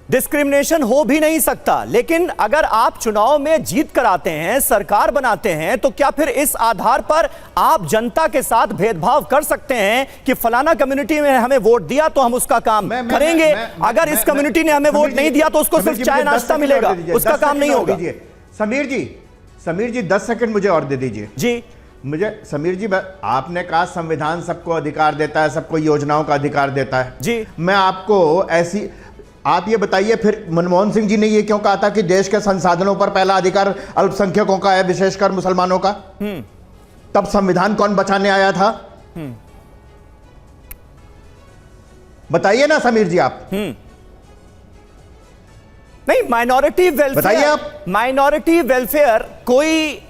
Discrimination हो भी नहीं सकता, लेकिन अगर आप चुनाव में जीत कर आते हैं, सरकार बनाते हैं, तो क्या फिर इस आधार पर आप जनता के साथ भेदभाव कर सकते हैं कि फलाना कम्युनिटी में हमें वोट दिया तो हम उसका काम करेंगे, अगर इस कम्युनिटी ने हमें वोट नहीं दिया तो उसको सिर्फ चाय नाश्ता मिलेगा, उसका काम नहीं होगा? समीर जी 10 सेकंड मुझे और दे दीजिए जी। मुझे समीर जी, आपने कहा संविधान सबको अधिकार देता है, सबको योजनाओं का अधिकार देता है जी। मैं आपको ऐसी, आप ये बताइए फिर मनमोहन सिंह जी ने ये क्यों कहा था कि देश के संसाधनों पर पहला अधिकार अल्पसंख्यकों का है, विशेषकर मुसलमानों का? तब संविधान कौन बचाने आया था? बताइए ना समीर जी आप। नहीं, माइनॉरिटी वेलफेयर, बताइए आप। माइनॉरिटी वेलफेयर कोई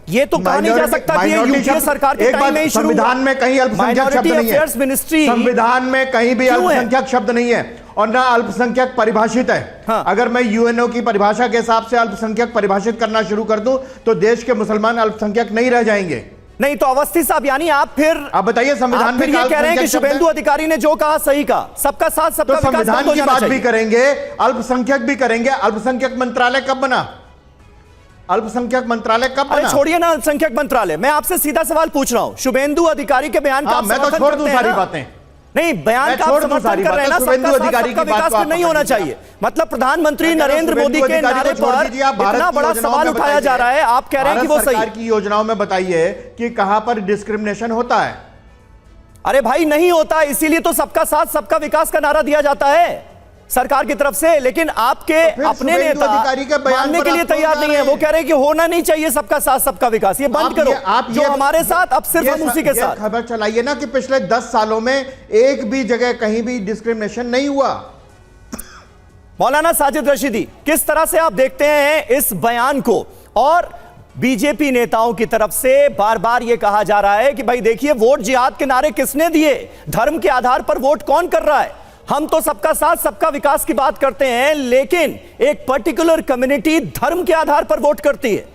ये तो कहा नहीं जा सकता कि ये यूपीए सरकार के टाइम में ही शुरू हुआ। संविधान में कहीं अल्पसंख्यक शब्द नहीं है, मिनिस्ट्री संविधान में कहीं भी अल्पसंख्यक शब्द नहीं है और ना अल्पसंख्यक परिभाषित है। हाँ। अगर मैं यूएनओ की परिभाषा के हिसाब से अल्पसंख्यक परिभाषित करना शुरू कर दूं तो देश के मुसलमान अल्पसंख्यक नहीं रह जाएंगे। नहीं तो अवस्थी साहब, यानी आप बताइए संविधान में ये कह रहे हैं कि शुभेंदु अधिकारी ने जो कहा सही कहा, सबका साथ सबका विकास, संविधान की बात भी करेंगे, अल्पसंख्यक भी करेंगे। अल्पसंख्यक मंत्रालय कब बना? अल्पसंख्यक मंत्रालय कब बना? छोड़िए ना अल्पसंख्यक मंत्रालय, मैं आपसे सीधा सवाल पूछ रहा हूं। शुभेंदु अधिकारी के बयान का मैं तो छोड़ दूं सारी बातें। नहीं, बयान का समर्थन कर रहे हैं ना, सबका विकास नहीं होना चाहिए। मतलब प्रधानमंत्री नरेंद्र मोदी के नारे पर इतना बड़ा सवाल उठाया जा रहा है, आप कह रहे हैं कि वो सही। सरकार की योजनाओं में बताइए कि कहां पर डिस्क्रिमिनेशन होता है? अरे भाई नहीं होता, इसीलिए तो सबका साथ सबका विकास का नारा दिया जाता है सरकार की तरफ से। लेकिन आपके तो अपने नेता मानने के लिए तैयार नहीं है, वो कह रहे हैं कि होना नहीं चाहिए सबका साथ सबका विकास। ये बंद करो, आप जो हमारे साथ, अब सिर्फ हम उसी के साथ। खबर चलाइए ना कि पिछले 10 सालों में एक भी जगह कहीं भी डिस्क्रिमिनेशन नहीं हुआ। मौलाना साजिद रशीदी, किस तरह से आप देखते हैं इस बयान को? और बीजेपी नेताओं की तरफ से बार बार यह कहा जा रहा है कि भाई देखिए, वोट जिहाद के नारे किसने दिए, धर्म के आधार पर वोट कौन कर रहा है? हम तो सबका साथ सबका विकास की बात करते हैं, लेकिन एक पर्टिकुलर कम्युनिटी धर्म के आधार पर वोट करती है।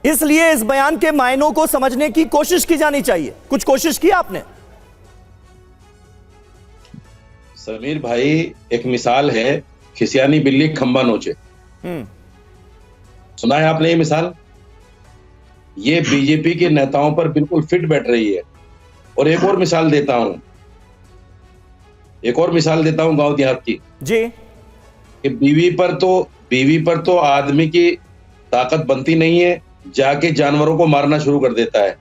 इसलिए इस बयान के मायनों को समझने की कोशिश की जानी चाहिए। कुछ कोशिश की आपने? समीर भाई, एक मिसाल है, खिसियानी बिल्ली खंबा नोचे। सुना है आपने ये मिसाल? ये बीजेपी के नेताओं पर बिल्कुल फिट बैठ रही है। और एक और मिसाल देता हूं, गांव देहात की जी, कि बीवी पर तो आदमी की ताकत बनती नहीं है, जाके जानवरों को मारना शुरू कर देता है।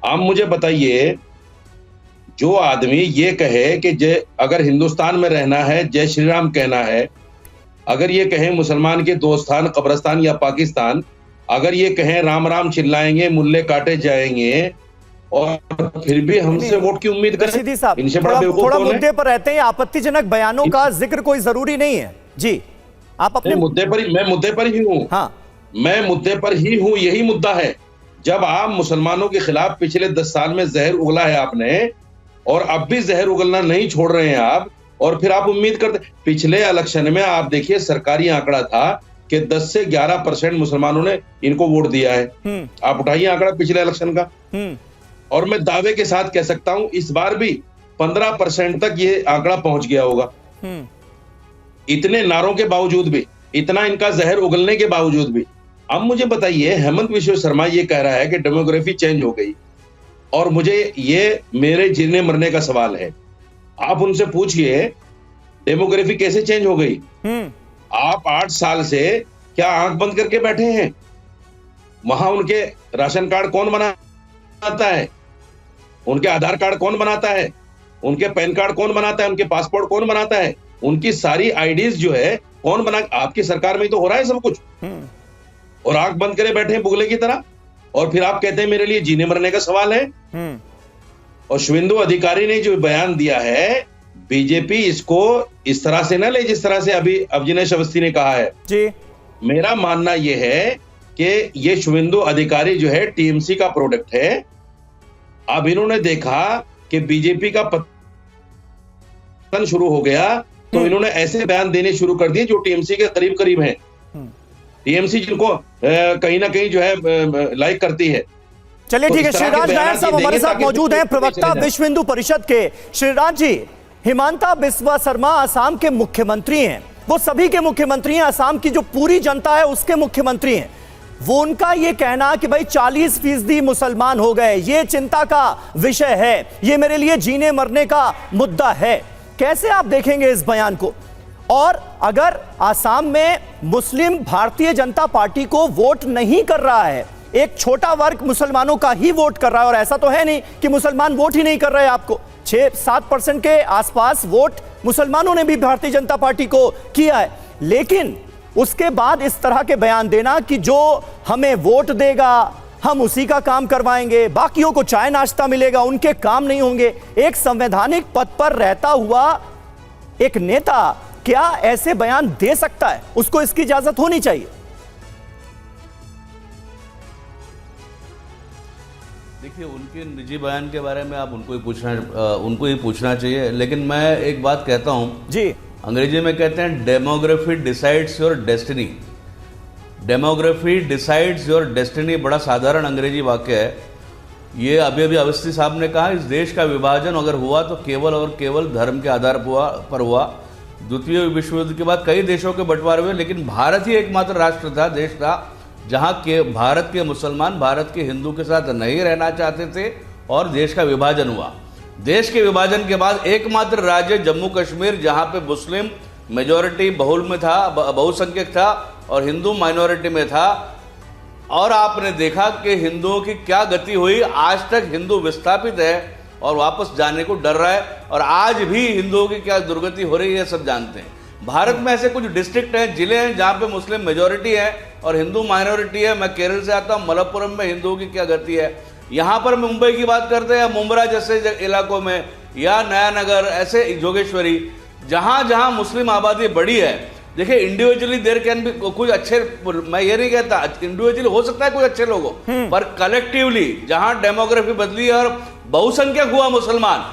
आप मुझे बताइए, जो आदमी ये कहे कि अगर हिंदुस्तान में रहना है जय श्री राम कहना है, अगर ये कहें मुसलमान के दोस्तान कब्रिस्तान या पाकिस्तान, अगर ये कहें राम राम चिल्लाएंगे मुल्ले काटे जाएंगे, और फिर भी हमसे वोट की उम्मीद करें? इनसे बड़ा बेवकूफ थोड़ा कौन है? मुद्दे पर रहते हैं, आपत्तिजनक बयानों का जिक्र कोई जरूरी नहीं है। जी, आप अपने मुद्दे पर ही, मैं मुद्दे पर ही हूँ। हाँ, मैं मुद्दे पर ही हूँ। यही मुद्दा है। जब आप मुसलमानों के खिलाफ पिछले 10 साल में जहर उगला है आपने, और अब भी जहर उगलना नहीं छोड़ रहे हैं आप, और फिर आप उम्मीद करते। पिछले इलेक्शन में आप देखिए, सरकारी आंकड़ा था कि 10 से 11% मुसलमानों ने इनको वोट दिया है। आप उठाइए आंकड़ा पिछले इलेक्शन का, और मैं दावे के साथ कह सकता हूं इस बार भी 15% तक ये आंकड़ा पहुंच गया होगा। इतने नारों के बावजूद भी, इतना इनका जहर उगलने के बावजूद भी। अब मुझे बताइए, हेमंत विश्व शर्मा ये कह रहा है कि डेमोग्राफी चेंज हो गई, और मुझे ये मेरे जीने मरने का सवाल है। आप उनसे पूछिए डेमोग्राफी कैसे चेंज हो गई? आप 8 साल से क्या आंख बंद करके बैठे हैं? वहां उनके राशन कार्ड कौन बनाता है? उनके आधार कार्ड कौन बनाता है? उनके पैन कार्ड कौन बनाता है? उनके पासपोर्ट कौन बनाता है? उनकी सारी आईडीज जो है कौन बना? आपकी सरकार में ही तो हो रहा है सब कुछ। और आंख बंद करे बैठे हैं बुगले की तरह, और फिर आप कहते हैं मेरे लिए जीने मरने का सवाल है। और शुभेंदु अधिकारी ने जो बयान दिया है, बीजेपी इसको इस तरह से ना ले जिस तरह से अभी अविनाश अवस्थी ने कहा है जी। मेरा मानना यह है कि ये शुभेंदु अधिकारी जो है टीएमसी का प्रोडक्ट है। अब इन्होंने देखा कि बीजेपी का पतन शुरू हो गया, तो इन्होंने ऐसे बयान देने शुरू कर दिए जो टीएमसी के करीब करीब हैं। टीएमसी जिनको कहीं ना कहीं जो है लाइक करती है। चलिए ठीक है, श्रीराज नायर साहब हमारे साथ मौजूद हैं, प्रवक्ता विश्व हिंदू परिषद के। श्रीराज जी, हिमांता बिस्वा शर्मा असम के मुख्यमंत्री हैं, वो सभी के मुख्यमंत्री हैं, असम की जो पूरी जनता है उसके मुख्यमंत्री हैं। वो उनका ये कहना कि भाई 40% मुसलमान हो गए, ये चिंता का विषय है, ये मेरे लिए जीने मरने का मुद्दा है। कैसे आप देखेंगे इस बयान को? और अगर असम में मुस्लिम भारतीय जनता पार्टी को वोट नहीं कर रहा है, एक छोटा वर्ग मुसलमानों का ही वोट कर रहा है, और ऐसा तो है नहीं कि मुसलमान वोट ही नहीं कर रहे, आपको 6-7% के आसपास वोट मुसलमानों ने भी भारतीय जनता पार्टी को किया है, लेकिन उसके बाद इस तरह के बयान देना कि जो हमें वोट देगा हम उसी का काम करवाएंगे, बाकियों को चाय नाश्ता मिलेगा, उनके काम नहीं होंगे। एक संवैधानिक पद पर रहता हुआ एक नेता क्या ऐसे बयान दे सकता है? उसको इसकी इजाजत होनी चाहिए। देखिए, उनके निजी बयान के बारे में आप उनको ही पूछना चाहिए, लेकिन मैं एक बात कहता हूं जी, अंग्रेजी में कहते हैं demography decides your destiny. Demography decides your destiny बड़ा साधारण अंग्रेजी वाक्य है। ये अभी अभी अवस्थी साहब ने कहा, इस देश का विभाजन अगर हुआ तो केवल और केवल धर्म के आधार पर हुआ। द्वितीय विश्व युद्ध के बाद कई देशों के बंटवारे हुए, लेकिन भारत ही एकमात्र राष्ट्र था, देश था, जहां के भारत के मुसलमान भारत के हिंदू के साथ नहीं रहना चाहते थे और देश का विभाजन हुआ। देश के विभाजन के बाद एकमात्र राज्य जम्मू कश्मीर, जहां पे मुस्लिम मेजॉरिटी बहुल में था, बहुसंख्यक था, और हिंदू माइनॉरिटी में था। और आपने देखा कि हिंदुओं की क्या गति हुई। आज तक हिंदू विस्थापित है और वापस जाने को डर रहा है, और आज भी हिंदुओं की क्या दुर्गति हो रही है सब जानते हैं। भारत में ऐसे कुछ डिस्ट्रिक्ट हैं, जिले हैं, जहां पे मुस्लिम मेजॉरिटी है और हिंदू माइनॉरिटी है। मैं केरल से आता हूं, मलप्पुरम में हिंदुओं की क्या गति है। यहाँ पर मुंबई की बात करते हैं, मुंब्रा जैसे इलाकों में, या नया नगर, ऐसे जोगेश्वरी, जहां जहां मुस्लिम आबादी बड़ी है। देखिए, इंडिविजुअली देयर कैन बी कुछ अच्छे, मैं ये नहीं कहता इंडिविजुअली हो सकता है कुछ अच्छे लोगों, पर कलेक्टिवली जहां डेमोग्राफी बदली और बहुसंख्यक हुआ मुसलमान,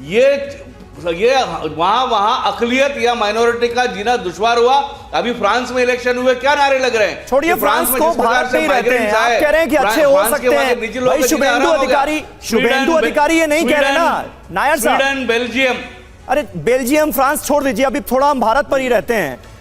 ये वहां अकलियत या माइनॉरिटी का जीना दुश्वार हुआ। अभी फ्रांस में इलेक्शन हुए, क्या नारे लग रहे हैं? छोड़िए फ्रांस को, भारत में ही रहते हैं, आप कह रहे हैं कि अच्छे हो सकते हैं। भाई शुभेंदु अधिकारी ये नहीं कह रहे ना नायर साहब। स्वीडन, बेल्जियम, अरे बेल्जियम फ्रांस छोड़ दीजिए, अभी थोड़ा हम भारत पर ही रहते हैं।